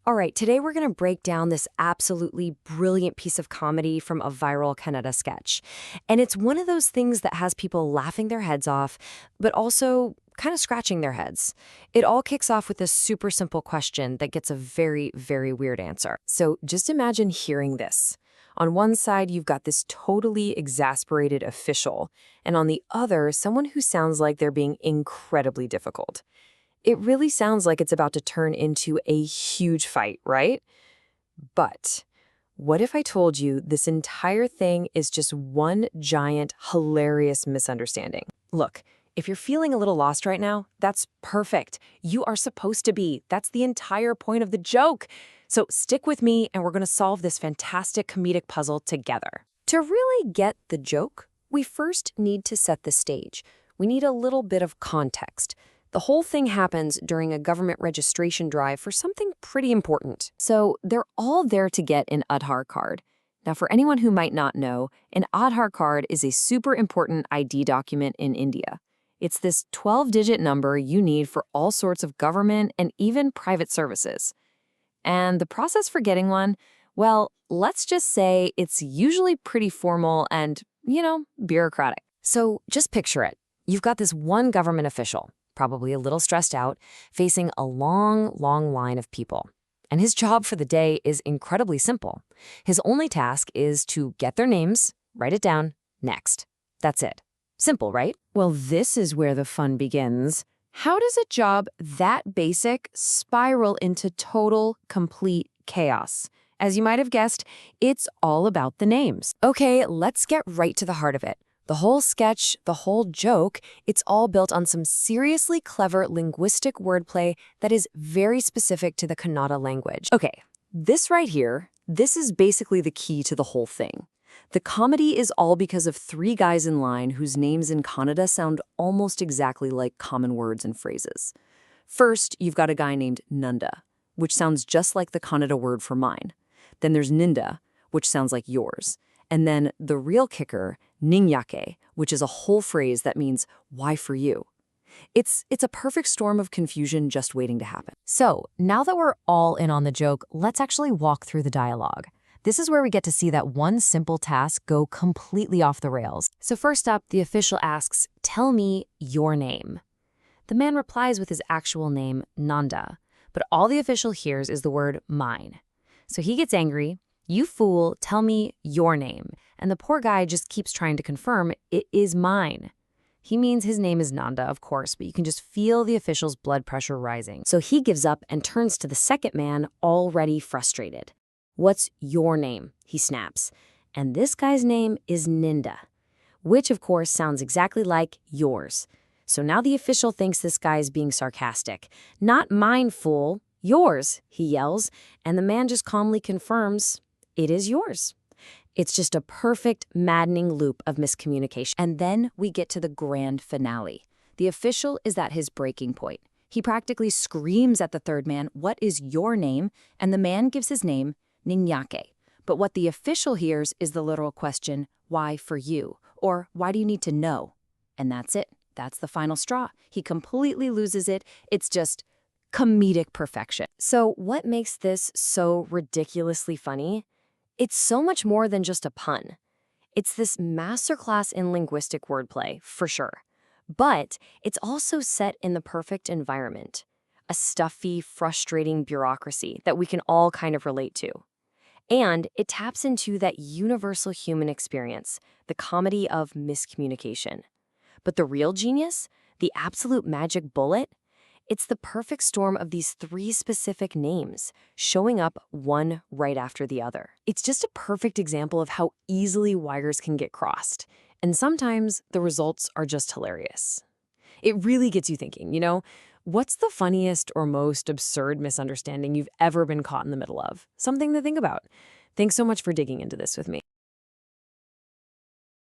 All right, today we're going to break down this absolutely brilliant piece of comedy from a viral Kannada sketch. And it's one of those things that has people laughing their heads off, but also kind of scratching their heads. It all kicks off with this super simple question that gets a very, very weird answer. So just imagine hearing this. On one side, you've got this totally exasperated official, and on the other, someone who sounds like they're being incredibly difficult. It really sounds like it's about to turn into a huge fight, right? But what if I told you this entire thing is just one giant, hilarious misunderstanding? Look, if you're feeling a little lost right now, that's perfect. You are supposed to be. That's the entire point of the joke. So stick with me and we're going to solve this fantastic comedic puzzle together. To really get the joke, we first need to set the stage. We need a little bit of context. The whole thing happens during a government registration drive for something pretty important. So they're all there to get an Aadhaar card. Now, for anyone who might not know, an Aadhaar card is a super important ID document in India. It's this 12-digit number you need for all sorts of government and even private services. And the process for getting one, well, let's just say it's usually pretty formal and, bureaucratic. So just picture it. You've got this one government official, probably a little stressed out, facing a long, long line of people. And his job for the day is incredibly simple. His only task is to get their names, write it down, next. That's it. Simple, right? Well, this is where the fun begins. How does a job that basic spiral into total, complete chaos? As you might have guessed, it's all about the names. Okay, let's get right to the heart of it. The whole sketch, the whole joke, it's all built on some seriously clever linguistic wordplay that is very specific to the Kannada language. Okay, this right here, this is basically the key to the whole thing. The comedy is all because of three guys in line whose names in Kannada sound almost exactly like common words and phrases. First, you've got a guy named Nanda, which sounds just like the Kannada word for mine. Then there's Ninda, which sounds like yours. And then the real kicker, ningyake, which is a whole phrase that means, why for you? It's a perfect storm of confusion just waiting to happen. So now that we're all in on the joke, let's actually walk through the dialogue. This is where we get to see that one simple task go completely off the rails. So first up, the official asks, tell me your name. The man replies with his actual name, Nanda, but all the official hears is the word mine. So he gets angry. You fool, tell me your name. And the poor guy just keeps trying to confirm it is mine. He means his name is Nanda, of course, but you can just feel the official's blood pressure rising. So he gives up and turns to the second man, already frustrated. What's your name? He snaps. And this guy's name is Ninda, which of course sounds exactly like yours. So now the official thinks this guy is being sarcastic. Not mine, fool. Yours, he yells, and the man just calmly confirms, it is yours. It's just a perfect, maddening loop of miscommunication. And then we get to the grand finale. The official is at his breaking point. He practically screams at the third man, what is your name? And the man gives his name, Ninyake. But what the official hears is the literal question, why for you? Or why do you need to know? And that's it. That's the final straw. He completely loses it. It's just comedic perfection. So what makes this so ridiculously funny? It's so much more than just a pun. It's this masterclass in linguistic wordplay, for sure. But it's also set in the perfect environment, a stuffy, frustrating bureaucracy that we can all kind of relate to. And it taps into that universal human experience, the comedy of miscommunication. But the real genius, the absolute magic bullet, it's the perfect storm of these three specific names, showing up one right after the other. It's just a perfect example of how easily wires can get crossed. And sometimes the results are just hilarious. It really gets you thinking, what's the funniest or most absurd misunderstanding you've ever been caught in the middle of? Something to think about. Thanks so much for digging into this with me.